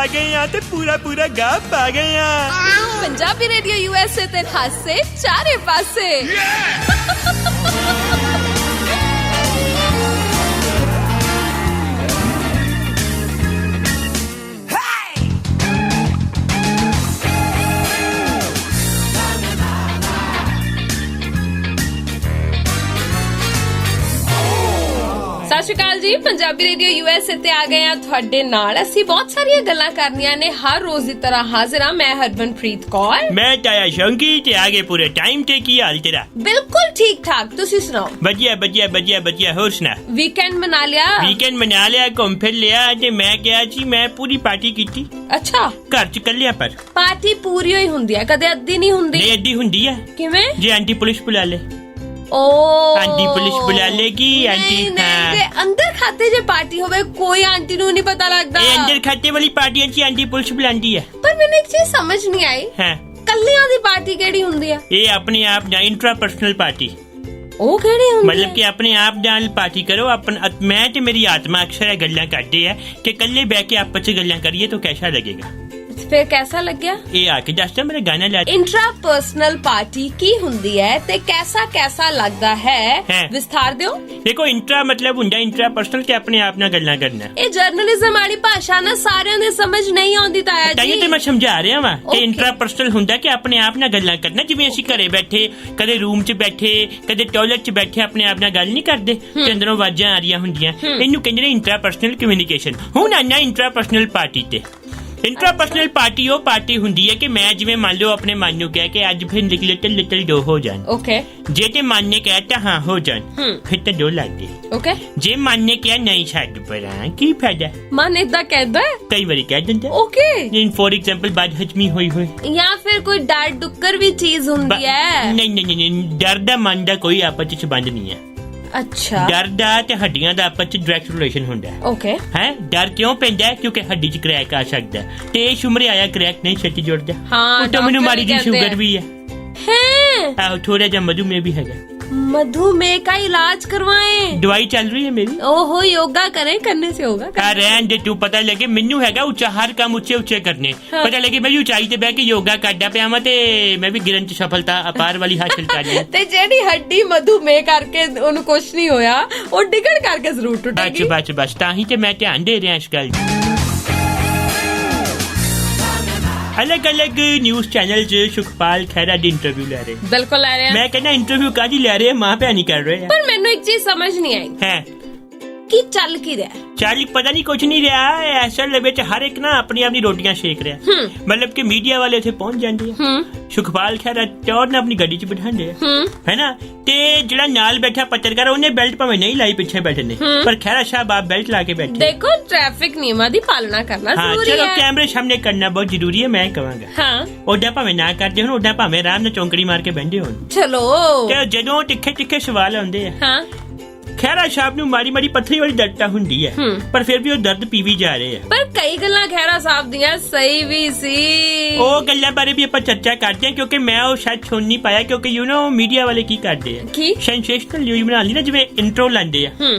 ਆ ਗਏ ਆ ਤੇ ਪੂਰਾ ਪੂਰਾ ਗਾ ਪਾ ਗਏ ਆ। ਪੰਜਾਬੀ ਰੇਡੀਓ USA ਤੇ ਹਾਸੇ ਚਾਰੇ ਪਾਸੇ। ਸਤਿ ਸ਼੍ਰੀ ਅਕਾਲ ਜੀ, ਪੰਜਾਬੀ ਰੇਡੀਓ USA ਤੇ ਆ ਗਏ ਆ ਤੁਹਾਡੇ ਨਾਲ। ਅਸੀਂ ਬਹੁਤ ਸਾਰੀਆਂ ਗੱਲਾਂ ਕਰਨੀਆਂ ਨੇ, ਹਰ ਰੋਜ਼ ਦੀ ਤਰ੍ਹਾਂ ਹਾਜ਼ਰ ਹਾਂ। ਮੈਂ ਹਰਮਨਪ੍ਰੀਤ ਕੌਰ, ਮੈਂ ਤਾਇਆ ਸ਼ੌਂਕੀ ਤੇ ਆ ਗਏ ਪੂਰੇ ਟਾਈਮ ਤੇ। ਕੀ ਹਾਲ ਤੇਰਾ? ਬਿਲਕੁਲ ਠੀਕ ਠਾਕ, ਤੁਸੀਂ ਸੁਣਾਓ? ਵਧੀਆ ਵਧੀਆ ਵਧੀਆ ਵਧੀਆ। ਹੋਰ ਸੁਣਾ? ਵੀਕਐਂਡ ਮਨਾ ਲਿਆ? ਵੀਕਐਂਡ ਮਨਾ ਲਿਆ, ਘੁੰਮ ਫਿਰ ਲਿਆ ਤੇ ਮੈਂ ਕਿਹਾ ਜੀ ਮੈਂ ਪੂਰੀ ਪਾਰਟੀ ਕੀਤੀ। ਅੱਛਾ, ਘਰ ਚ ਕੱਲਿਆ? ਪਰ ਪਾਰਟੀ ਪੂਰੀ ਹੀ ਹੁੰਦੀ ਹੈ, ਕਦੇ ਅੱਧੀ ਨਹੀਂ ਹੁੰਦੀ। ਨਹੀਂ, ਅੱਧੀ ਹੁੰਦੀ ਆ। ਕਿਵੇਂ? ਜੇ ਆਂਟੀ ਪੁਲਿਸ ਬੁਲਾ ਲੇ। ਆਂਟੀ ਪੁਲਿਸ ਬੁਲਾ ਲੇਗੀ। ਆਂਟੀ ਜੇ ਅੰਦਰ ਖਾਤੇ ਜੇ ਪਾਰਟੀ ਹੋਵੇ, ਕੋਈ ਆਂਟੀ ਨੂੰ ਨਹੀਂ ਪਤਾ ਲੱਗਦਾ। ਇਹ ਅੰਦਰ ਖਾਤੇ ਵਾਲੀ ਪਾਰਟੀਆਂ ਚ ਆਂਟੀ ਪੁਲਿਸ ਬੁਲਾਉਂਦੀ ਹੈ। ਪਰ ਮੈਨੂੰ ਇੱਕ ਚੀਜ਼ ਸਮਝ ਨਹੀਂ ਆਈ, ਹਾਂ, ਕੱਲਿਆਂ ਦੀ ਪਾਰਟੀ ਕਿਹੜੀ ਹੁੰਦੀ ਆ? ਇਹ ਆਪਣੇ ਆਪ ਦਾ ਇੰਟਰਾ ਪਰਸਨਲ ਪਾਰਟੀ। ਉਹ ਕਿਹੜੀ ਹੁੰਦੀ? ਮਤਲਬ ਕਿ ਆਪਣੇ ਆਪ ਨਾਲ ਪਾਰਟੀ ਕਰੋ। ਮੈਂ ਤੇ ਮੇਰੀ ਆਤਮਾ ਅਕਸਰ ਗੱਲਾਂ ਕਰਦੇ ਆ ਕਿ ਕੱਲੇ ਬਹਿ ਕੇ ਆਪਸ ਚ ਗੱਲਾਂ ਕਰੀਏ ਤਾਂ ਕੈਸਾ ਲੱਗੇਗਾ। ਫਿਰ ਕੈਸਾ ਲੱਗਿਆ? ਇਹ ਆ ਕੇ ਦੱਸਦਾ, ਮੇਰਾ ਗਾਣਾ ਲਾ। ਇੰਟਰਾ ਪਰਸਨਲ ਪਾਰਟੀ ਕੀ ਹੁੰਦੀ ਹੈ ਤੇ ਕੈਸਾ ਲੱਗਦਾ ਹੈ, ਵਿਸਥਾਰ ਦਿਓ। ਦੇਖੋ, ਇੰਟਰਾ ਮਤਲਬ ਹੁੰਦਾ ਇੰਟਰਾ ਪਰਸਨਲ ਕਿ ਆਪਣੇ ਆਪ ਨਾਲ ਗੱਲਾਂ ਕਰਨਾ। ਇਹ ਜਰਨਲਿਜ਼ਮ ਵਾਲੀ ਭਾਸ਼ਾ ਨਾ ਸਾਰਿਆਂ ਦੇ ਸਮਝ ਨਹੀਂ ਆਉਂਦੀ ਤਾਇਆ ਜੀ। ਤੇ ਮੈਂ ਸਮਝਾ ਰਿਹਾ ਵਾਂ ਕਿ ਇੰਟਰਾ ਪਰਸਨਲ ਹੁੰਦਾ ਕਿ ਆਪਣੇ ਆਪ ਨਾਲ ਗੱਲਾਂ ਕਰਨਾ। ਜਿਵੇਂ ਅਸੀਂ ਘਰੇ ਬੈਠੇ, ਕਦੇ ਰੂਮ 'ਚ ਬੈਠੇ, ਕਦੇ ਟਾਇਲਟ 'ਚ ਬੈਠੇ, ਆਪਣੇ ਆਪ ਨਾਲ ਗੱਲ ਨਹੀਂ ਕਰਦੇ ਤੇ ਅੰਦਰੋਂ ਆਵਾਜ਼ਾਂ ਆ ਰਹੀਆਂ ਹੁੰਦੀਆਂ। ਇਹਨੂੰ ਕਹਿੰਦੇ ਨੇ ਇੰਟਰਾ ਪਰਸਨਲ ਕਮਿਊਨੀਕੇਸ਼ਨ। ਹੁਣ ਆਨਾ ਇੰਟਰਾ ਪਰਸਨਲ ਪਾਰਟੀ ਤੇ। ਇੰਟਰਾ ਪਰਸਨਲ ਪਾਰਟੀ ਉਹ ਪਾਰਟੀ ਹੁੰਦੀ ਹੈ ਕਿ ਮੈਂ ਜਿਵੇਂ ਮੰਨ ਲਓ ਆਪਣੇ ਮਨ ਨੂੰ ਕਿਹਾ ਕਿ ਅੱਜ ਫਿਰ ਲਿਟਲ ਦੋ ਹੋ ਜਾਣ। ਓਕੇ। ਜੇ ਤੇ ਮਨ ਨੇ ਕਹਿਤਾ ਹਾਂ ਹੋ ਜਾਣ, ਫਿਰ ਤਾਂ ਦੋ ਲੱਗ ਗਏ। ਓਕੇ। ਜੇ ਮਨ ਨੇ ਕਿਹਾ ਨਹੀਂ ਛੱਡ ਪਰਾਂ, ਕੀ ਫਾਇਦਾ? ਮਨ ਏਦਾਂ ਕਹਿੰਦਾ, ਕਈ ਵਾਰੀ ਕਹਿ ਦਿੰਦਾ। ਓਕੇ। ਫੋਰ ਐਗਜ਼ਾਮਪਲ ਬਾਦ ਹਜਮੀ ਹੋਈ ਜਾਂ ਫਿਰ ਕੋਈ ਡਰ ਡੁੱਕਰ ਵੀ ਚੀਜ਼ ਹੁੰਦੀ ਹੈ। ਨਹੀਂ, ਡਰ ਦਾ ਮਨ ਦਾ ਕੋਈ ਆਪਸ ਚ ਸੰਬੰਧ ਨਹੀਂ ਹੈ। ਅੱਛਾ। ਡਰ ਦਾ ਤੇ ਹੱਡੀਆਂ ਦਾ ਆਪਸ ਚ ਡਾਇਰੈਕਟ ਰਿਲੇਸ਼ਨ ਹੁੰਦਾ ਹੈ। ਓਕੇ। ਹੈ ਡਰ ਕਿਉਂ ਪੈਂਦਾ ਹੈ? ਕਿਉਂਕਿ ਹੱਡੀ ਚ ਕਰੈਕ ਆ ਸਕਦਾ ਤੇ ਇਹ ਸ਼ੁਮਰੇ ਆਇਆ ਕਰੈਕ ਨਹੀਂ ਛੇਤੀ ਜੁੜਦਾ। ਹਾਂ, ਤਾਂ ਮੈਨੂੰ ਮਾੜੀ ਜੀ ਸ਼ੂਗਰ ਵੀ ਹੈ। ਆਹੋ, ਥੋੜਾ ਜਿਹਾ ਮਧੂਮੇਹ ਵੀ ਹੈਗਾ। मधुमेह का इलाज करवाएं, दवाई चल रही है मेरी। ओहो, योगा करें, करने से होगा। रहन दे तू, पता लगे मैनू हैगा उच्चा, हर काम उच्चे उच्चे करने। हाँ। पता लगे मैं ऊंचाई ते बह के योगा करदा पिया वां ते मैं भी गिरन च सफलता अपार वाली हासिल कर ली। ते जेडी हड्डी मधुमेह करके ओनु कुछ नहीं होया, ओ डिगड़ करके जरूर टूटेगी। बस ताही ते मैं ध्यान दे रहा इस गल। अलग अलग न्यूज चैनल च सुखपाल खैरा दी इंटरव्यू ले रहे। बिल्कुल ले रहे हैं। मैं कहना इंटरव्यू काजी ले रहे हैं, मां भैनी कर रहे हैं। पर मैनू एक चीज समझ नहीं आई है कि चल की रहा है। चल पता नहीं कुछ नहीं रहा। असल विच हर एक ना अपनी अपनी रोटियां सेक रहा। मतलब कि मीडिया वाले उथे पहुंच जाते हैं, सुखपाल खैरा टौर ने अपनी गड्डी च बिठांदे है ना, ते जेड़ा नाल बैठा पत्रकार उन्हें बेल्ट भावें नहीं लाई, पीछे बैठे ने, पर खैरा साहब आप बेल्ट ला के बैठे। देखो, ट्रैफिक नियमां दी पालना करना जरूरी है। चलो, कैमरे सामने करना बहुत जरूरी है, मैं कहवांगा। ओडा भावें ना करदे होण, ओडा भावें आराम नाल चौंकड़ी मार के बहिंदे होण। चलो, ते जदों तिखे तिखे सवाल आउंदे आ, खैरा साहब ਨੂੰ ਮਾੜੀ ਮਾੜੀ ਪੱਥਰੀ ਵਾਲੀ ਦਰਦ ਹੁੰਦੀ ਹੈ, ਪਰ ਫਿਰ ਵੀ ਉਹ ਦਰਦ ਪੀਵੀ ਜਾ ਰਹੇ ਆ। ਪਰ ਕਈ ਗੱਲਾਂ ਖੈਰਾ ਸਾਹਿਬ ਦੀਆਂ ਸਹੀ ਵੀ ਸੀ। ਉਹ ਗੱਲਾਂ ਬਾਰੇ ਵੀ ਆਪਾਂ ਚਰਚਾ ਕਰਦੇ ਹਾਂ, ਕਿਉਂਕਿ ਮੈਂ ਉਹ ਸ਼ਾਇਦ ਸੁਣ ਨਹੀਂ ਪਾਇਆ, ਕਿਉਂਕਿ ਯੂ نو ਮੀਡੀਆ ਵਾਲੇ ਕੀ ਕਰਦੇ ਆ, ਕੀ ਸੈਂਸੇਸ਼ਨਲ ਨਿਊਜ਼ ਬਣਾ ਲਈ ਨਾ, ਜਿਵੇਂ ਇੰਟਰੋ ਲਾਉਂਦੇ ਆ,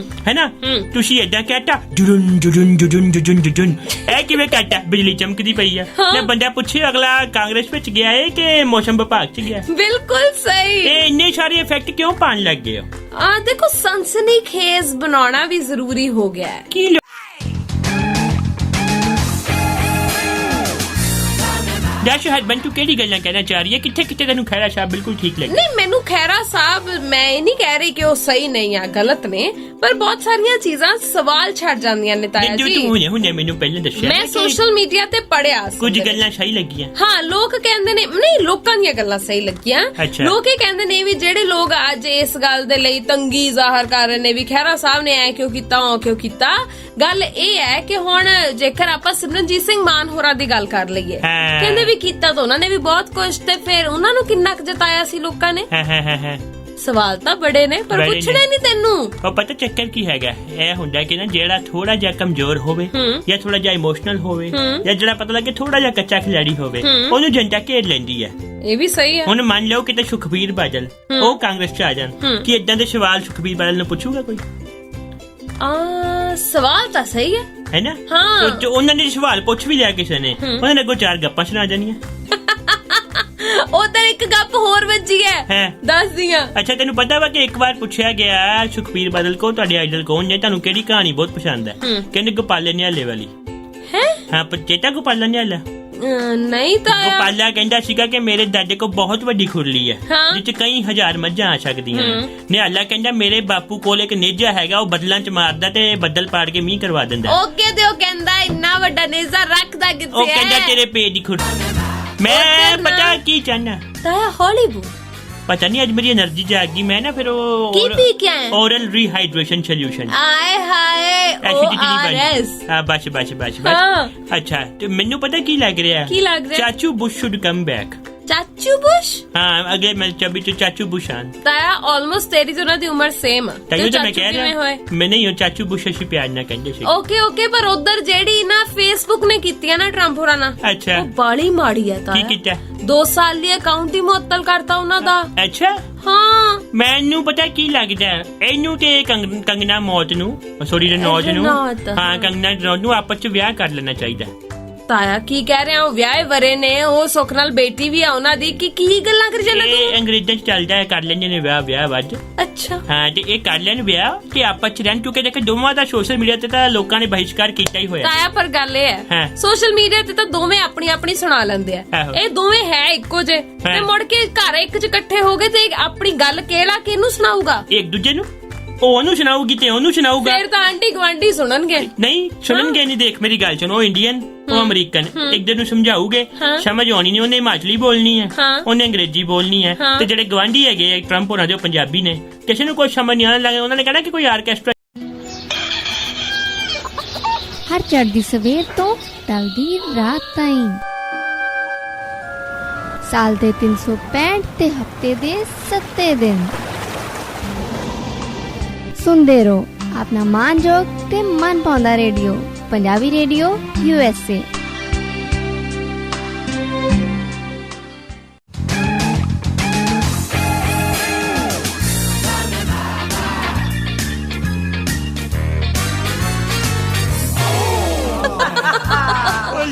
ਹੈ ਨਾ। ਤੁਸੀਂ ਏਦਾਂ ਕਹਿਤਾ ਜੁਜੁਨ ਜੁਜੁਨ ਜੁਜੁਨ ਜੁਜੁਨ ਜੁਜੁਨ, ਇਹ ਕਿਵੇਂ ਕਹਿਤਾ? ਬਿਜਲੀ ਚਮਕਦੀ ਪਈ ਆ। ਤੇ ਬੰਦਾ ਪੁੱਛੇ ਅਗਲਾ ਕਾਂਗਰਸ ਵਿੱਚ ਗਿਆ ਹੈ ਕਿ ਮੌਸਮ ਵਿਭਾਗ ਚ ਗਿਆ। ਬਿਲਕੁਲ ਸਹੀ। ਇਹ ਇੰਨੇ ਸਾਰੇ ਇਫੈਕਟ ਕਿਉਂ ਪਾਣ ਲੱਗ ਗਏ ਹੋ? देखो, सनसनीखेज बनाना भी जरूरी हो गया है। ਦੱਸ ਹਰਬੰਦ, ਤੂੰ ਕਿਹੜੀ ਗੱਲਾਂ ਕਹਿਣਾ ਚਾਹ ਰਹੀ ਹੈ? ਕਿੱਥੇ ਕਿੱਥੇ ਤੈਨੂੰ ਖੈਰਾ ਸਾਹਿਬ ਬਿਲਕੁਲ ਠੀਕ ਲੱਗੇ? ਨਹੀਂ, ਮੈਨੂੰ ਖੈਰਾ ਸਾਹਿਬ, ਮੈਂ ਇਹ ਨਹੀਂ ਕਹਿ ਰਹੀ ਕਿ ਉਹ ਸਹੀ ਨਹੀਂ ਆ, ਗਲਤ ਨੇ, ਪਰ ਬਹੁਤ ਸਾਰੀਆਂ ਚੀਜ਼ਾਂ ਸਵਾਲ ਛੱਡ ਜਾਂਦੀਆਂ ਨੇ ਤਾਇਆ ਜੀ। ਤੂੰ ਹੁਣੇ ਮੈਨੂੰ ਪਹਿਲਾਂ ਦੱਸਿਆ, ਮੈਂ ਸੋਸ਼ਲ ਮੀਡੀਆ ਤੇ ਪੜਿਆ, ਕੁਝ ਗੱਲਾਂ ਸਹੀ ਲੱਗੀਆਂ। ਹਾਂ, ਲੋਕ ਕਹਿੰਦੇ ਨੇ, ਨਹੀਂ, ਲੋਕਾਂ ਦੀਆਂ ਗੱਲਾਂ ਸਹੀ ਲੱਗੀਆਂ। ਲੋਕ ਇਹ ਕਹਿੰਦੇ ਨੇ ਵੀ ਜਿਹੜੇ ਲੋਕ ਅੱਜ ਇਸ ਗੱਲ ਦੇ ਲਈ ਤੰਗੀ ਜ਼ਾਹਰ ਕਰ ਰਹੇ ਨੇ ਵੀ ਖੈਰਾ ਸਾਹਿਬ ਨੇ ਐ ਕਿਉਂ ਕੀਤਾ, ਉਹ ਕਿਉਂ ਕੀਤਾ, ਗੱਲ ਇਹ ਹੈ ਕਿ ਹੁਣ ਜੇਕਰ ਆਪਾਂ ਸਿਮਰਨਜੀਤ ਸਿੰਘ ਮਾਨ ਹੋਰਾਂ ਦੀ ਗੱਲ ਕਰ ਲਈਏ, ਕਹਿੰਦੇ ਕੀਤਾ ਤਾਂ ਉਹਨਾਂ ਨੇ ਵੀ ਬਹੁਤ ਕੁਝ, ਤੇ ਫਿਰ ਉਹਨਾਂ ਨੂੰ ਕਿੰਨਾ ਕੁ ਜਤਾਇਆ ਸੀ ਲੋਕਾਂ ਨੇ। ਸਵਾਲ ਤਾਂ ਬੜੇ ਨੇ, ਪਰ ਪੁੱਛਣੇ ਨਹੀਂ ਤੈਨੂੰ। ਉਹ ਪਤਾ ਚੱਕਰ ਕੀ ਹੈਗਾ? ਇਹ ਹੁੰਦਾ ਕਿ ਨਾ ਜਿਹੜਾ ਥੋੜਾ ਜਿਹਾ ਕਮਜ਼ੋਰ ਹੋਵੇ ਜਾਂ ਥੋੜਾ ਜਿਹਾ ਇਮੋਸ਼ਨਲ ਹੋਵੇ ਜਾਂ ਜਿਹੜਾ ਪਤਾ ਲੱਗੇ ਥੋੜਾ ਜਿਹਾ ਕੱਚਾ ਖਿਲਾੜੀ ਹੋਵੇ, ਉਹਨੂੰ ਜਨਤਾ ਘੇਰ ਲੈਂਦੀ ਹੈ। ਇਹ ਵੀ ਸਹੀ ਹੈ। ਹੁਣ ਮੰਨ ਲਓ ਕਿਤੇ ਸੁਖਬੀਰ ਬਾਦਲ ਉਹ ਕਾਂਗਰਸ ਚ ਆ ਜਾਣ, ਕਿ ਏਦਾਂ ਦੇ ਸਵਾਲ ਸੁਖਬੀਰ ਬਾਦਲ ਨੂੰ ਪੁੱਛੂਗਾ ਕੋਈ? ਸਵਾਲ ਤਾਂ ਸਹੀ ਹੈ, ਹੈ ਨਾ? ਤੇ ਉਹਨਾਂ ਨੇ ਸਵਾਲ ਪੁੱਛ ਵੀ ਲਿਆ ਕਿਸੇ ਨੇ, ਉਹਨਾਂ ਨੇ ਅੱਗੋਂ 4 ਗੱਪਾਂ ਸੁਣਾ ਜਾਣੀਆਂ। ਉਧਰ ਇੱਕ ਗੱਪ ਹੋਰ ਵੱਜੀ ਹੈ, ਦੱਸਦੀਆਂ। ਅੱਛਾ, ਤੈਨੂੰ ਪਤਾ ਵਾ ਕਿ ਇੱਕ ਵਾਰ ਪੁੱਛਿਆ ਗਿਆ ਸੁਖਬੀਰ ਬਾਦਲ ਕੋ ਤੁਹਾਡੇ ਆਈਡਲ ਕੌਣ ਨੇ, ਤੁਹਾਨੂੰ ਕਿਹੜੀ ਕਹਾਣੀ ਬਹੁਤ ਪਸੰਦ ਹੈ? ਕਹਿੰਦੇ ਗੋਪਾਲ ਨਿਹਾਲੇ ਵਾਲੀ। ਹਾਂ, ਚੇਤਾ ਗੋਪਾਲ ਨਿਹਾਲਾ? ਨਹੀਂ ਤਾਂ ਗੋਪਾਲਾ ਕਹਿੰਦਾ ਸੀਗਾ ਕਿ ਮੇਰੇ ਦਾਦੇ ਕੋ ਬਹੁਤ ਵੱਡੀ ਖੁਰਲੀ ਹੈ ਜਿੱਚ ਕਈ ਹਜ਼ਾਰ ਮੱਝਾਂ ਆ ਸਕਦੀਆਂ ਨੇ। ਨਿਹਾਲਾ ਕਹਿੰਦਾ ਮੇਰੇ ਬਾਪੂ ਕੋਲ ਇੱਕ ਨੇਜਾ ਹੈਗਾ, ਉਹ ਬੱਦਲਾਂ ਚ ਮਾਰਦਾ ਤੇ ਬੱਦਲ ਪਾੜ ਕੇ ਮੀਂਹ ਕਰਵਾ ਦਿੰਦਾ। ਓਕੇ ਤੇ ਉਹ ਕਹਿੰਦਾ ਇੰਨਾ ਵੱਡਾ ਨੇਜਾ ਰੱਖਦਾ ਕਿੱਥੇ ਹੈ? ਉਹ ਕਹਿੰਦਾ ਤੇਰੇ ਪੇਟ ਦੀ ਖੁਰਲੀ। ਮੈਂ ਪਤਾ ਕੀ ਚਾਹਨਾ ਤਾਇਆ ਹਾਲੀਵੁੱਡ ਪਤਾ ਨਹੀਂ, ਅੱਜ ਮੇਰੀ એનર્ਜੀ ਜਾਗ ਗਈ। ਮੈਂ ਨਾ ਫਿਰ ਉਹ ਕੀ ਪੀ ਕੇ ਆਇਆ? Oral rehydration solution. ਆਏ ਹਾਏ ORS। ਬਸ। ਅੱਛਾ, ਤੇ ਮੈਨੂੰ ਪਤਾ ਕੀ ਲੱਗ ਰਿਹਾ? ਚਾਚੂ ਬੁਸ਼ ਸ਼ੁਡ ਕਮ ਬੈਕ। ਚਾਚੂ ਬੁਸ਼? ਹਾਂ, ਅਗਲੇ ਮੈਂ ਚਬੀ ਤੋਂ ਚਾਚੂ ਬੁਸ਼ ਆਨ। ਤਾਇਆ ਆਲਮੋਸਟ ਤੇਰੀ ਦੋਨਾਂ ਦੀ ਉਮਰ ਸੇਮ ਆ। ਤਾਇਆ ਤਾਂ ਮੈਂ ਕਹਿ ਰਿਹਾ, ਮੈਂ ਨਹੀਂ ਉਹ ਚਾਚੂ ਬੁਸ਼ ਅਸੀਂ ਪਿਆਰ ਨਾਲ ਕਹਿੰਦੇ ਸੀ। ਓਕੇ ਪਰ ਉਧਰ ਜਿਹੜੀ ਨਾ ਫੇਸਬੁੱਕ ਨੇ ਕੀਤੀ ਨਾ ਟਰੰਪ ਹੋਰਾਂ ਨਾਲ, ਅੱਛਾ, ਉਹ ਬਾਲੀ ਮਾੜੀ ਹੈ। ਤਾਇਆ ਕੀ ਕੀਤਾ? 2 ਸਾਲ ਲਈ ਅਕਾਊਂਟ ਹੀ ਮੁਅੱਤਲ ਕਰਤਾ ਉਹਨਾਂ ਦਾ। ਅੱਛਾ, ਹਾਂ। ਮੈਨੂੰ ਪਤਾ ਕੀ ਲੱਗਦਾ, ਇਹਨੂੰ ਤੇ ਕੰਗਨਾ ਮੌਤ ਨੂੰ, ਸੋਰੀ ਰਣੌਤ ਨੂੰ, ਹਾਂ ਕੰਗਨਾ ਰਣੌਤ ਨੂੰ ਆਪਸ ਚ ਵਿਆਹ ਕਰ ਲੈਣਾ ਚਾਹੀਦਾ। ਤਾਇਆ ਕੀ ਕਹਿ ਰਿਹਾ? ਉਹ ਵਿਆਹੇ ਵਰੇ ਨੇ, ਉਹ ਸੁੱਖ ਨਾਲ ਬੇਟੀ ਵੀ ਆ ਉਹਨਾਂ ਦੀ। ਕੀ ਗੱਲਾਂ ਕਰੀ ਜਾਂਦਾ ਤੂੰ? ਇਹ ਅੰਗਰੇਜ਼ਾਂ ਚ ਚੱਲਦਾ ਹੈ, ਕਰ ਲੈਂਦੇ ਨੇ ਵਿਆਹ ਵੱਜ। ਅੱਛਾ, ਹਾਂ, ਤੇ ਇਹ ਕਰ ਲੈਣ ਵਿਆਹ ਤੇ ਆਪਸ ਚ ਰਹਿਣ, ਕਿਉਂਕਿ ਦੇਖ ਦੋਵਾਂ ਦਾ ਸੋਸ਼ਲ ਮੀਡੀਆ ਤੇ ਤਾਂ ਲੋਕਾਂ ਨੇ ਬਹਿਸ਼ਕਾਰ ਕੀਤਾ ਹੀ ਹੋਇਆ। ਤਾਇਆ ਪਰ ਗੱਲ ਇਹ ਹੈ, ਸੋਸ਼ਲ ਮੀਡੀਆ ਤੇ ਤਾਂ ਦੋਵੇਂ ਆਪਣੀ ਸੁਣਾ ਲੈਂਦੇ ਆ। ਇਹ ਦੋਵੇਂ ਹੈ ਇੱਕੋ ਜੇ, ਤੇ ਮੁੜ ਕੇ ਘਰ ਇੱਕ ਚ ਇਕੱਠੇ ਹੋ ਗਏ ਤੇ ਆਪਣੀ ਗੱਲ ਕਿਹਨੂੰ ਸੁਣਾਊਗਾ? ਇੱਕ ਦੂਜੇ ਨੂੰ। ਉਹਨੂੰ ਸੁਣਾਊਗੀ ਤੇ ਉਹਨੂੰ ਸੁਣਾਊਗਾ, ਫਿਰ ਤਾਂ ਆਂਟੀ ਗਵਾਂਢੀ ਸੁਣਨਗੇ। ਨਹੀਂ ਸੁਣਨਗੇ ਨਹੀਂ। ਦੇਖ ਮੇਰੀ ਗੱਲ ਸੁਣੋ, ਇੰਡੀਅਨ ਉਹ ਅਮਰੀਕਨ ਇੱਕ ਦੂਜੇ ਨੂੰ ਸਮਝਾਉਗੇ, ਸਮਝ ਆਉਣੀ ਨਹੀਂ। ਉਹਨੇ ਹਿਮਾਚਲੀ ਬੋਲਣੀ ਹੈ, ਉਹਨੇ ਅੰਗਰੇਜ਼ੀ ਬੋਲਣੀ ਹੈ, ਤੇ ਜਿਹੜੇ ਗਵਾਂਢੀ ਹੈਗੇ ਟਰੰਪ ਹੋਰਾਂ ਦੇ ਉਹ ਪੰਜਾਬੀ ਨੇ। ਕਿਸੇ ਨੂੰ ਕੋਈ ਸਮਝ ਨਹੀਂ ਆਉਣ ਲੱਗਾ, ਉਹਨਾਂ ਨੇ ਕਹਿਣਾ ਕਿ ਕੋਈ ਆਰਕੈਸਟਰਾ। ਹਰ ਚੜ੍ਹਦੀ ਸਵੇਰ ਤੋਂ ਢਲਦੀ ਰਾਤ ਤਾਈਂ, ਸਾਲ ਦੇ 365 ਤੇ ਹਫਤੇ ਦੇ 7 ਦਿਨ ਸੁਣਦੇ ਰਹੋ ਆਪਣਾ ਮਾਨਯੋਗ ਤੇ ਮਨ ਪਾਉਂਦਾ ਰੇਡੀਓ, ਪੰਜਾਬੀ ਰੇਡੀਓ USA।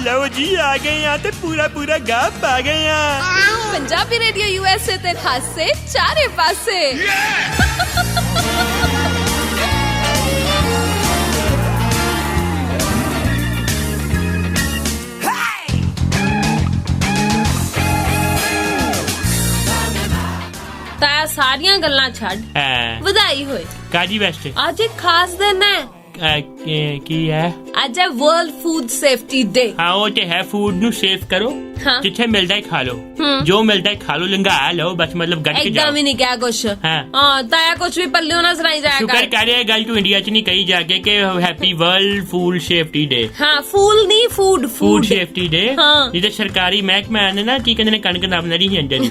ਲਓ ਜੀ, ਆ ਗਏ ਆ ਤੇ ਪੂਰਾ ਗੱਪ ਆ ਗਏ ਆ। ਪੰਜਾਬੀ ਰੇਡੀਓ USA ਤੇ ਖਾਸੇ ਚਾਰੇ ਪਾਸੇ। ਤਾਂ ਸਾਰੀਆਂ ਗੱਲਾਂ ਛੱਡ, ਵਧਾਈ ਹੋਏ। ਕਾਜੀ ਵੈਸਟ ਅੱਜ ਇੱਕ ਖਾਸ ਦਿਨ ਹੈ। ਕੀ ਹੈ? ਅੱਜ ਹੈ ਵਰਲਡ ਫੂਡ ਸੇਫਟੀ ਡੇ। ਹਾਂ, ਉਹ ਤੇ ਹੈ। ਫੂਡ ਨੂੰ ਸੇਫ ਕਰੋ, ਜਿੱਥੇ ਮਿਲਦਾ ਹੈ ਖਾ ਲਓ, ਜੋ ਮਿਲਦਾ ਹੈ ਖਾ ਲਓ, ਲੰਘਾ ਲਓ, ਬਸ ਮਤਲਬ ਗੱਡ ਕੇ ਜਾਓ। ਇੱਕਦਮ ਹੀ ਨਹੀਂ ਕਿਹਾ ਕੁਛ। ਹਾਂ, ਤਾਇਆ ਕੁਛ ਵੀ ਪੱਲਿਓ ਨਾ ਸੁਣਾਈ ਜਾਇਆ ਕਰ। ਸ਼ੁਕਰ ਕਰ ਰਿਹਾ ਗੱਲ ਤੂੰ ਇੰਡੀਆ ਚ ਨਹੀਂ ਕਹੀ ਜਾ ਕੇ ਕਿ ਹੈਪੀ ਵਰਲਡ ਫੂਡ ਸੇਫਟੀ ਡੇ। ਹਾਂ, ਫੂਲ ਨਹੀਂ, ਫੂਡ ਸੇਫਟੀ ਡੇ। ਜਿਹਦੇ ਸਰਕਾਰੀ ਮਹਿਕਮੇ ਨੇ ਨਾ ਕੀ ਕਹਿੰਦੇ ਨੇ, ਕਣਕ ਨਾ ਬਣਾ ਰਹੀ ਅੰਦਰ।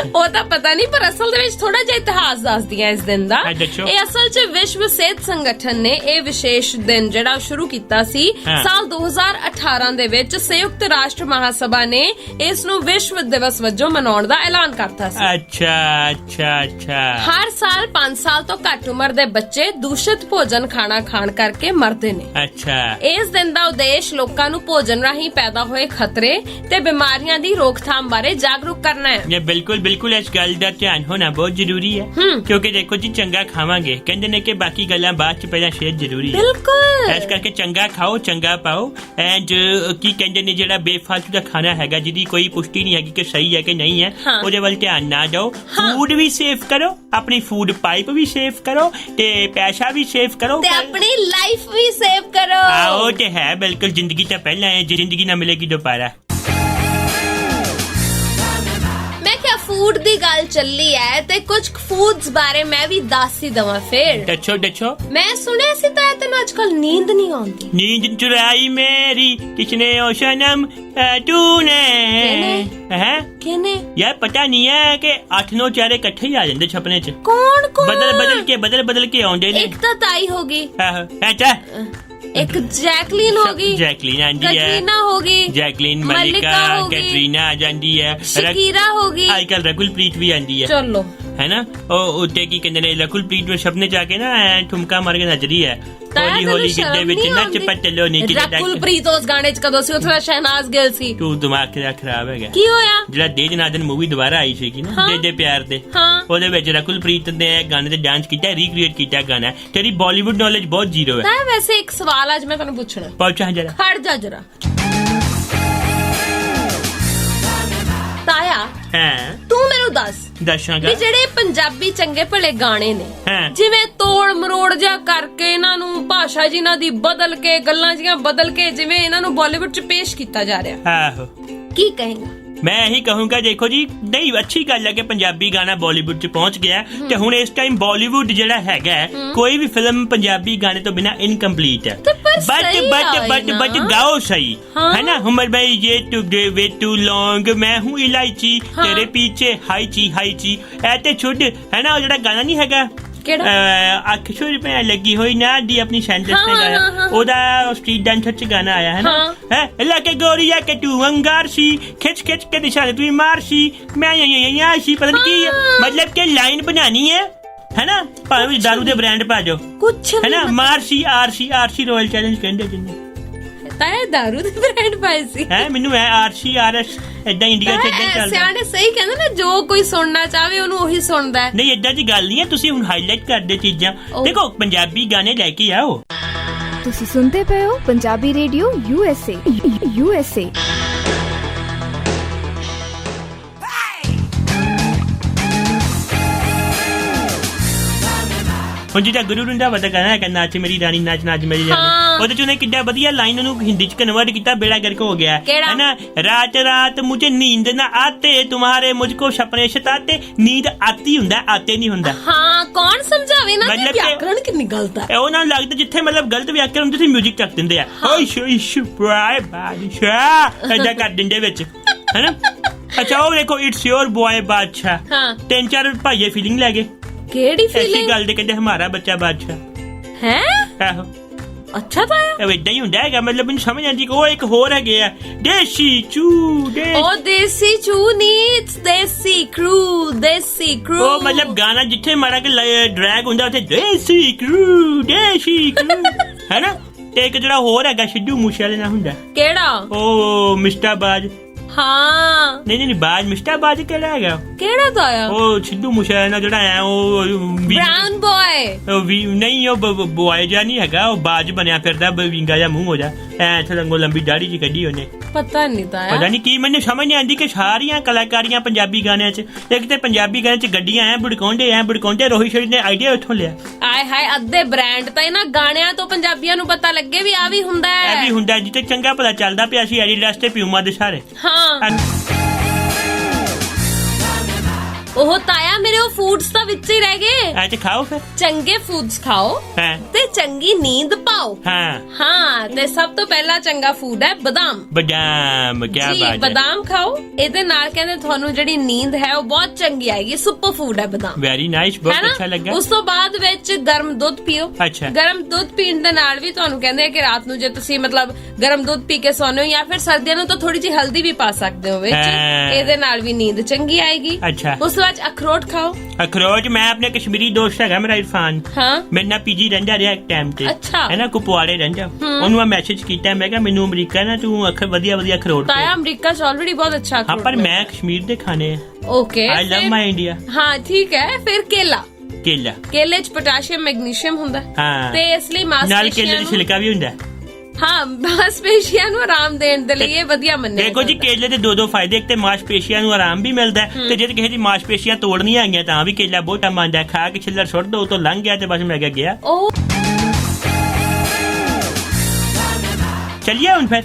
ਉਹ ਤਾਂ ਪਤਾ ਨਹੀਂ, ਪਰ ਅਸਲ ਦੇ ਵਿੱਚ ਥੋੜਾ ਜਿਹਾ ਇਤਿਹਾਸ ਦੱਸਦੀ ਹੈ ਇਸ ਦਿਨ ਦਾ। ਇਹ ਅਸਲ 'ਚ ਵਿਸ਼ਵ ਸਿਹਤ ਸੰਗਠਨ ਨੇ ਇਹ ਵਿਸ਼ੇਸ਼ ਦਿਨ ਜਿਹੜਾ ਸ਼ੁਰੂ ਕੀਤਾ ਸੀ ਸਾਲ 2018 ਦੇ ਵਿੱਚ। ਸੰਯੁਕਤ ਰਾਸ਼ਟਰ ਮਹਾਸਭਾ ਨੇ ਇਸ ਨੂੰ ਵਿਸ਼ਵ ਦਿਵਸ ਵਜੋਂ ਮਨਾਉਣ ਦਾ ਐਲਾਨ ਕਰਤਾ ਸੀ। ਅੱਛਾ। ਹਰ ਸਾਲ 5 ਸਾਲ ਤੋਂ ਘੱਟ ਉਮਰ ਦੇ ਬੱਚੇ ਦੂਸ਼ਿਤ ਭੋਜਨ ਖਾਣਾ ਖਾਣ ਕਰਕੇ ਮਰਦੇ ਨੇ। ਅੱਛਾ, ਇਸ ਦਿਨ ਦਾ ਉਦੇਸ਼ ਲੋਕਾਂ ਨੂੰ ਭੋਜਨ ਰਾਹੀਂ ਪੈਦਾ ਹੋਏ ਖਤਰੇ ਤੇ ਬਿਮਾਰੀਆਂ ਦੀ ਰੋਕਥਾਮ ਬਾਰੇ ਜਾਗਰੂਕ ਕਰਨਾ ਹੈ। ਬਿਲਕੁਲ ਇਸ ਗੱਲ ਦਾ ਧਿਆਨ ਹੋਣਾ ਬਹੁਤ ਜ਼ਰੂਰੀ ਹੈ, ਕਿਉਂਕਿ ਦੇਖੋ ਜੀ ਚੰਗਾ ਖਾਵਾਂਗੇ, ਕਹਿੰਦੇ ਨੇ ਕਿ ਬਾਕੀ ਗੱਲਾਂ ਬਾਅਦ ਚ, ਪਹਿਲਾਂ ਸਿਹਤ ਜ਼ਰੂਰੀ ਹੈ। ਬਿਲਕੁਲ, ਇਸ ਕਰਕੇ ਚੰਗਾ ਖਾਓ, ਚੰਗਾ ਪਾਓ। ਐਂਡ ਕੀ ਕਹਿੰਦੇ ਨੇ, ਜਿਹੜਾ ਬੇਫਾਲਤੂ ਦਾ ਖਾਣਾ ਹੈਗਾ, ਜਿਹਦੀ ਕੋਈ ਪੁਸ਼ਟੀ ਨਹੀਂ ਹੈਗੀ ਕਿ ਸਹੀ ਹੈ ਕਿ ਨਹੀਂ ਹੈ, ਉਹਦੇ ਵੱਲ ਧਿਆਨ ਨਾ ਦਿਓ। ਫੂਡ ਵੀ ਸੇਫ ਕਰੋ, ਆਪਣੀ ਫੂਡ ਪਾਈਪ ਵੀ ਸੇਫ ਕਰੋ, ਤੇ ਪੈਸਾ ਵੀ ਸੇਫ ਕਰੋ, ਤੇ ਆਪਣੀ ਲਾਈਫ ਵੀ ਸੇਫ ਕਰੋ। ਉਹ ਤੇ ਹੈ, ਬਿਲਕੁਲ। ਜ਼ਿੰਦਗੀ ਤਾਂ ਪਹਿਲਾਂ ਹੈ, ਜ਼ਿੰਦਗੀ ਨਾ ਮਿਲੇਗੀ ਦੁਬਾਰਾ। ਫੂਡ ਦੀ ਗੱਲ ਚੱਲੀ ਹੈ ਤੇ ਕੁਝ ਫੂਡਸ ਬਾਰੇ ਮੈਂ ਵੀ ਦੱਸ ਹੀ ਦਵਾਂ। ਫਿਰ ਦੱਸੋ। ਮੈਂ ਸੁਣਿਆ ਸੀ ਤਾਂ ਤੈਨੂੰ ਅੱਜ ਕੱਲ ਨੀਂਦ ਨਹੀਂ ਆਉਂਦੀ। ਨੀਂਦ ਚੁਰਾਈ ਮੇਰੀ ਕਿਸਨੇ ਓ ਸਨਮ ਤੂਨੇ। ਕਿਹਨੇ? ਯਾਰ ਪਤਾ ਨਹੀਂ ਹੈ ਕਿ 8-9 ਚਿਹਰੇ ਇਕੱਠੇ ਹੀ ਆ ਜਾਂਦੇ ਸੁਪਨੇ ਚ। ਕੌਣ? ਬਦਲ ਕੇ ਆਉਂਦੇ ਨੇ। ਇੱਕ ਤਾਂ ਤਾਈ ਹੋ ਗਈ, ਅੱਛਾ, ਇੱਕ ਜੈਕਲੀਨ ਹੋ ਗਈ, ਜੈਕਲੀਨ ਆਂਦੀ ਹੈ, ਕੈਟਰੀਨਾ ਹੋ ਗਈ, ਜੈਕਲੀਨ, ਮਲਿਕਾ, ਕੈਟਰੀਨਾ ਆ ਜਾਂਦੀ ਹੈ, ਸ਼ਕੀਰਾ ਹੋ ਗਈ, ਅੱਜ ਕੱਲ ਰਗੁਲਪ੍ਰੀਤ ਵੀ ਆਂਦੀ ਹੈ। ਚਲੋ है ना ਉੱਤੇ ਕੀ ਕਹਿੰਦੇ ਨੇ ਲਕੁਲਪ੍ਰੀਤ ਨੂੰ ਸੁਪਨੇ ਚ ਆ ਕੇ ਨਾ ਠੁਮਕਾ ਮਾਰ ਕੇ ਨੱਚ ਰਹੀ ਹੈ ਹੌਲੀ ਹੌਲੀ ਗਿੱਧੇ ਵਿੱਚ ਨੱਚ ਪੱਟਲੋ ਨਹੀਂ ਕਿਤੇ ਲਕੁਲਪ੍ਰੀਤ ਉਸ ਗਾਣੇ ਚ ਕਦੋਂ ਸੀ ਉੱਥੇ ਸ਼ਹਿਨਾਜ਼ ਗਿੱਲ ਸੀ ਤੂੰ ਦਿਮਾਗ ਤੇਰਾ ਖਰਾਬ ਹੈਗਾ ਕੀ ਹੋਇਆ ਜਿਹੜਾ ਦੇ ਜਨਾਦਨ ਮੂਵੀ ਦੁਬਾਰਾ ਆਈ ਸੀਗੀ ਨਾ ਦੇ ਪਿਆਰ ਦੇ ਉਹਦੇ ਵਿੱਚ ਲਕੁਲਪ੍ਰੀਤ ਨੇ ਗਾਣੇ ਤੇ ਡਾਂਸ ਕੀਤਾ ਰੀਕ੍ਰੀਏਟ ਕੀਤਾ ਗਾਣਾ ਤੇਰੀ ਬਾਲੀਵੁੱਡ ਨੌਲੇਜ ਬਹੁਤ ਜ਼ੀਰੋ ਹੈ ਵੈਸੇ ਇੱਕ ਸਵਾਲ ਅੱਜ ਮੈਂ ਤੁਹਾਨੂੰ ਪੁੱਛਣਾ ਪਹੁੰਚਾ ਜਰਾ ਖੜ ਜਾ ਜਰਾ ਤਾਇਆ ਤੂੰ ਮੈਨੂੰ ਦੱਸਾਂਗਾ ਜਿਹੜੇ ਪੰਜਾਬੀ ਚੰਗੇ ਭਲੇ ਗਾਣੇ ਨੇ ਜਿਵੇਂ ਤੋੜ ਮਰੋੜ ਜਿਹਾ ਕਰਕੇ ਇਹਨਾਂ ਨੂੰ ਭਾਸ਼ਾ ਜਿਨ੍ਹਾਂ ਦੀ ਬਦਲ ਕੇ ਗੱਲਾਂ ਜੀਆਂ ਬਦਲ ਕੇ ਜਿਵੇਂ ਇਹਨਾਂ ਨੂੰ ਬਾਲੀਵੁੱਡ ਚ ਪੇਸ਼ ਕੀਤਾ ਜਾ ਰਿਹਾ ਆਹੋ ਕੀ ਕਹੇਂਗਾ मैं यही कहूंगा देखो जी नहीं अच्छी गल है कि पंजाबी गाना बॉलीवुड च पहुंच गया ते हुण इस टाइम बॉलीवुड जिहड़ा हैगा कोई भी फिल्म पंजाबी गाने तो बिना इनकम्प्लीट है बट गाओ सही है ना उमर भाई ये टू वे टू लॉन्ग मैं हूँ इलायची तेरे पीछे हाई ची ऐ ते छुड है ना जिहड़ा गाना नहीं हैगा ਅੱਖ ਛੁਰੀ ਪੈ ਲੱਗੀ ਹੋਈ ਨਾ ਦੀ ਆਪਣੀ ਸੈਂਟੈਂਸ ਤੇ ਗਾਇਆ ਉਹਦਾ ਸਟਰੀਟ ਡਾਂਸਰ ਚ ਗਾਣਾ ਆਇਆ ਹੈ ਨਾ ਹੈ ਲੱਗੇ ਗੋਰੀਆ ਕਿ ਤੂੰ ਅੰਗਾਰ ਸੀ ਖਿੱਚ ਕੇ ਨਿਸ਼ਾਨੇ ਤੂੰ ਮਾਰ ਸੀ ਮੈਂ ਸੀ ਪਤਾ ਨਹੀਂ ਕੀ ਮਤਲਬ ਕਿ ਲਾਈਨ ਬਣਾਣੀ ਹੈ ਨਾ ਭਾਵੇਂ ਦਾਰੂ ਦੇ ਬ੍ਰਾਂਡ ਪਾ ਜਾਓ ਕੁਛ ਹੈ ਨਾ ਮਾਰਸੀ ਆਰਸੀ ਰਾਇਲ ਚੈਲੰਜ ਕਹਿੰਦੇ ਜਿੰਨੇ ਤਾਂ ਦਾਰੂ ਦੇ ਬ੍ਰਾਂਡ ਪਾਏ ਸੀ ਹੈ ਮੈਨੂੰ ਆਰਸੀ ਆਰਐਸ ਏਦਾਂ ਇੰਡੀਆ ਚ ਏਦਾਂ ਚੱਲਦਾ ਸਿਆਣੇ ਸਹੀ ਕਹਿੰਦੇ ਨਾ ਜੋ ਕੋਈ ਸੁਣਨਾ ਚਾਹਵੇ ਉਹਨੂੰ ਉਹੀ ਸੁਣਦਾ ਹੈ ਨਹੀਂ ਏਦਾਂ ਦੀ ਗੱਲ ਨਹੀਂ ਹੈ ਤੁਸੀਂ ਹੁਣ ਹਾਈਲਾਈਟ ਕਰਦੇ ਚੀਜ਼ਾਂ ਦੇਖੋ ਪੰਜਾਬੀ ਗਾਣੇ ਲੈ ਕੇ ਆਓ ਤੁਸੀਂ ਸੁਣਦੇ ਪਏ ਹੋ ਪੰਜਾਬੀ ਰੇਡੀਓ USA ਹੁਣ ਜਿਹੜਾ ਗੁਰੂ ਰੰਧਾਵਾ ਗਾਣਾ ਹੈ ਨਾਚ ਮੇਰੀ ਰਾਣੀ ਨਾਚ ਮੇਰੀ ਰਾਣੀ ਉਹਦੇ ਚ ਉਹਨੇ ਕਿੱਡਾ ਵਧੀਆ ਲਾਈਨ ਉਹਨੂੰ ਹਿੰਦੀ ਚ ਕਨਵਰਟ ਕੀਤਾ ਬੇੜਾ ਗਰਕ ਹੋ ਗਿਆ ਹੈ ਨਾ ਰਾਤ ਮੁਝੇ ਨੀਂਦ ਨਾ ਆਤੇ तुम्हारे मुझको सपने सताते नींद आती ਹੁੰਦਾ ਆਤੇ ਨਹੀਂ ਹੁੰਦਾ ਹਾਂ ਕੌਣ ਸਮਝਾਵੇ ਨਾ ਕਿ ਵਿਆਕਰਣ ਕਿੰਨੀ ਗਲਤ ਹੈ ਉਹਨਾਂ ਨੂੰ ਲੱਗਦਾ ਜਿੱਥੇ ਮਤਲਬ ਗਲਤ ਵਿਆਕਰਣ ਤੁਸੀਂ 뮤직 ਚੱਕ ਦਿੰਦੇ ਆ ਓਏ ਸ਼ੋ ਪ੍ਰਾਈ ਬਾਦਸ਼ਾਹ ਏਦਾਂ ਕਰ ਦਿੰਦੇ ਵਿੱਚ ਹੈ ਨਾ ਅੱਛਾ ਉਹ ਦੇਖੋ ਇਟਸ ਯੋਰ ਬॉय ਬਾਦਸ਼ਾਹ ਤਿੰਨ ਚਾਰ ਭਾਈਏ ਫੀਲਿੰਗ ਲੈ ਗਏ ਕਿਹੜੀ ਫੀਲਿੰਗ ਐਸੀ ਗੱਲ ਦੇ ਕਹਿੰਦੇ ਹਮਾਰਾ ਬੱਚਾ ਬਾਦਸ਼ਾਹ ਹੈ ਆਹੋ ਅੱਛਾ ਤਾਂ ਇਹ ਏਦਾਂ ਹੀ ਹੁੰਦਾ ਹੈਗਾ ਮਤਲਬ ਮੈਨੂੰ ਸਮਝ ਆਂਦੀ ਕਿ ਉਹ ਇੱਕ ਹੋਰ ਹੈਗੇ ਆ ਦੇਸੀ ਚੂ ਉਹ ਦੇਸੀ ਚੂ ਨਹੀਂ ਦੇਸੀ ਕਰੂ ਉਹ ਮਤਲਬ ਗਾਣਾ ਜਿੱਥੇ ਮਾੜਾ ਕਿ ਡਰੈਗ ਹੁੰਦਾ ਉੱਥੇ ਦੇਸੀ ਕਰੂ ਹੈ ਨਾ ਤੇ ਇੱਕ ਜਿਹੜਾ ਹੋਰ ਹੈਗਾ ਸਿੱਧੂ ਮੂਸੇਵਾਲੇ ਨਾਲ ਹੁੰਦਾ ਕਿਹੜਾ ਉਹ ਮਿਸਟਰ ਬਾਜ ਹਾਂ ਨਹੀਂ ਬਾਜ ਮਿਸਟਰ ਬਾਜ ਕਿਹੜਾ ਤਾਂ ਆਇਆ ਉਹ ਸਿੱਧੂ ਮੂਸੇਵਾਲੇ ਨਾਲ ਜਿਹੜਾ ਆਇਆ ਉਹ ਬ੍ਰਾਊਨ ਬॉय ਨਹੀਂ ਉਹ ਬॉय ਜਿਹਾ ਨਹੀਂ ਹੈਗਾ ਉਹ ਬਾਜ ਬਣਿਆ ਫਿਰਦਾ ਵਿੰਗਾ ਜਿਹਾ ਮੂੰਹ ਹੋ ਜਾ ਐ ਥਲੰਗੋ ਲੰਬੀ ਦਾੜੀ ਜੀ ਕੱਢੀ ਉਹਨੇ ਪਤਾ ਨਹੀਂ ਕੀ ਮੈਨੂੰ ਸਮਝ ਨਹੀਂ ਆਉਂਦੀ ਕਿ ਸਾਰੀਆਂ ਕਲਾਕਾਰੀਆਂ ਪੰਜਾਬੀ ਗਾਣਿਆਂ 'ਚ ਇੱਕ ਤੇ ਪੰਜਾਬੀ ਗਾਣਿਆਂ 'ਚ ਗੱਡੀਆਂ ਐ ਬੁੜਕਾਉਂਦੇ ਰੋਹਿਤ ਸ਼ਰੀਫ ਨੇ ਆਈਡੀਆ ਉੱਥੋਂ ਲਿਆ ਆਏ ਹਾਏ ਅੱਧੇ ਬ੍ਰਾਂਡ ਤਾਂ ਇਹਨਾਂ ਗਾਣਿਆਂ ਤੋਂ ਪੰਜਾਬੀਆਂ ਨੂੰ ਪਤਾ ਲੱਗੇ ਵੀ ਆ ਵੀ ਹੁੰਦਾ ਹੈ ਇਹ ਵੀ ਹੁੰਦਾ ਜਿੱਥੇ ਚੰਗਾ ਭਲਾ ਚੱਲਦਾ ਪਿਆ ਸੀ ਐਡੀਡਾਸ ਤੇ ਪਿਊਮਾ ਦੇ ਸਾਰੇ ਹਾਂ ਉਹ ਤਾਇਆ ਮੇਰੇ ਉਹ ਫੂਡਸ ਤਾਂ ਵਿੱਚ ਹੀ ਰਹਿ ਗਏ ਅੱਜ ਖਾਓ ਫਿਰ ਚੰਗੇ ਫੂਡਸ ਖਾਓ ਤੇ ਚੰਗੀ ਨੀਂਦ ਪਾਓ ਹਾਂ ਤੇ ਸਭ ਤੋਂ ਪਹਿਲਾ ਚੰਗਾ ਫੂਡ ਹੈ ਬਦਾਮ ਕੀ ਬਾਤ ਹੈ ਬਦਾਮ ਖਾਓ ਇਹਦੇ ਨਾਲ ਕਹਿੰਦੇ ਤੁਹਾਨੂੰ ਜਿਹੜੀ ਨੀਂਦ ਹੈ ਉਹ ਬਹੁਤ ਚੰਗੀ ਆਏਗੀ ਸੁਪਰ ਫੂਡ ਹੈ ਬਦਾਮ ਵੈਰੀ ਨਾਈਸ ਬਹੁਤ ਅੱਛਾ ਲੱਗਾ ਉਸ ਤੋਂ ਬਾਅਦ ਵਿੱਚ ਗਰਮ ਦੁੱਧ ਪੀਓ ਗਰਮ ਦੁੱਧ ਪੀਣ ਦੇ ਨਾਲ ਵੀ ਤੁਹਾਨੂੰ ਕਹਿੰਦੇ ਕਿ ਰਾਤ ਨੂੰ ਜੇ ਤੁਸੀਂ ਮਤਲਬ ਗਰਮ ਦੁੱਧ ਪੀ ਕੇ ਸੌਂਦੇ ਹੋ ਜਾਂ ਫਿਰ ਸਰਦੀਆਂ ਨੂੰ ਤਾਂ ਥੋੜੀ ਜਿਹੀ ਹਲਦੀ ਵੀ ਪਾ ਸਕਦੇ ਹੋ ਵਿੱਚ ਇਹਦੇ ਨਾਲ ਵੀ ਨੀਂਦ ਚੰਗੀ ਆਏਗੀ ਉਸ ਅਖਰੋਟ ਖਾਓ ਅਖਰੋਟ ਮੈਂ ਆਪਣੇ ਕਸ਼ਮੀਰੀ ਦੋਸਤ ਹੈਗਾ ਮੇਰਾ ਇਰਫਾਨ ਮੇਰੇ ਨਾਲ ਪੀਜੀ ਰਹਿੰਦਾ ਰਿਹਾ ਇੱਕ ਟਾਈਮ ਤੇ ਹੈ ਨਾ ਕੁਪਵਾੜੇ ਰਹਿੰਦਾ ਉਹਨੂੰ ਮੈਂ ਮੈਸੇਜ ਕੀਤਾ ਮੈਂ ਕਿਹਾ ਮੈਨੂੰ ਅਮਰੀਕਾ ਨਾ ਤੂੰ ਵਧੀਆ ਅਖਰੋਟ ਤਾਇਆ ਅਮਰੀਕਾ ਚ ਆਲਰੇਡੀ ਬਹੁਤ ਅੱਛਾ ਅਖਰੋਟ ਪਰ ਮੈਂ ਕਸ਼ਮੀਰ ਦੇ ਖਾਣੇ okay I love my India ਹਾਂ ਠੀਕ ਹੈ ਫਿਰ ਕੇਲੇ ਚ ਪੋਟਾਸ਼ੀਅਮ ਮੈਗਨੀਸ਼ੀਅਮ ਹੁੰਦਾ ਤੇ ਇਸ ਲਈ ਨਾਲ ਕੇਲੇ ਦੀ ਛਿਲਕਾ ਵੀ ਹੁੰਦਾ ਹਾਂ ਮਾਸਪੇਸ਼ੀਆਂ ਨੂੰ ਆਰਾਮ ਦੇਣ ਦੇ ਲਈ ਇਹ ਵਧੀਆ ਮੰਨਿਆ ਦੇਖੋ ਜੀ ਕੇਲੇ ਦੇ ਦੋ ਫਾਇਦੇ ਇੱਕ ਤੇ ਮਾਸਪੇਸ਼ੀਆਂ ਨੂੰ ਆਰਾਮ ਵੀ ਮਿਲਦਾ ਤੇ ਜੇ ਕਿਸੇ ਦੀ ਮਾਸਪੇਸ਼ੀਆਂ ਤੋੜਨੀਆਂ ਆਈਆਂ ਤਾਂ ਵੀ ਕੇਲਾ ਬਹੁਤ ਕੰਮ ਆਉਂਦਾ ਖਾ ਕੇ ਛਿੱਲਰ ਸੁੱਟ ਦੋ ਤੋਂ ਲੰਘ ਗਿਆ ਤੇ ਬਸ ਮੈਂ ਗਿਆ ਚੱਲੀਏ ਹੁਣ ਫਿਰ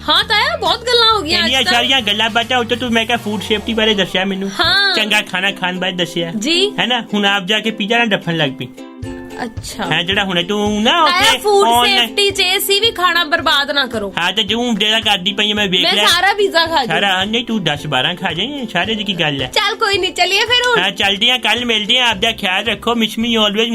ਹਾਂ ਤਾਇਆ ਬਹੁਤ ਗੱਲਾਂ ਹੋ ਗਈਆਂ ਇੰਨੀਆਂ ਸਾਰੀਆਂ ਗੱਲਾਂ ਬਾਤਾਂ ਉੱਤੇ ਤੂੰ ਮੈਂ ਕਿਹਾ ਫੂਡ ਸੇਫਟੀ ਬਾਰੇ ਦੱਸਿਆ ਮੈਨੂੰ ਚੰਗਾ ਖਾਣਾ ਖਾਣ ਬਾਰੇ ਦੱਸਿਆ ਜੀ ਹੈ ਨਾ ਹੁਣ ਆਪ ਜਾ ਕੇ ਪੀਜ਼ਾ ਨਾਲ ਡੱਫਣ ਲੱਗ ਪਈ ਅੱਛਾ ਹੈ ਜਿਹੜਾ ਹੁਣੇ ਤੂੰ ਨਾ ਉੱਥੇ ਫੂਡ ਸੇਫਟੀ ਚ ਸੀ ਵੀ ਖਾਣਾ ਬਰਬਾਦ ਨਾ ਕਰੋ ਹਾਂ ਤੇ ਜੂੰ ਜਿਹੜਾ ਕਰਦੀ ਪਈ ਮੈਂ ਵੇਖ ਲਿਆ ਮੈਂ ਸਾਰਾ ਪੀਜ਼ਾ ਖਾ ਜਾ ਸਾਰਾ ਨਹੀਂ ਤੂੰ 10-12 ਖਾ ਜਾਏ ਸਾਰੇ ਦੀ ਕੀ ਗੱਲ ਹੈ ਚੱਲ ਕੋਈ ਨਹੀਂ ਚੱਲੀਏ ਫਿਰ ਹੁਣ ਹਾਂ ਚੱਲਦੇ ਆ ਕੱਲ ਮਿਲਦੇ ਆ ਆਪਦਾ ਖਿਆਲ ਰੱਖੋ ਮਿਸ ਮੀ ਆਲਵੇਜ਼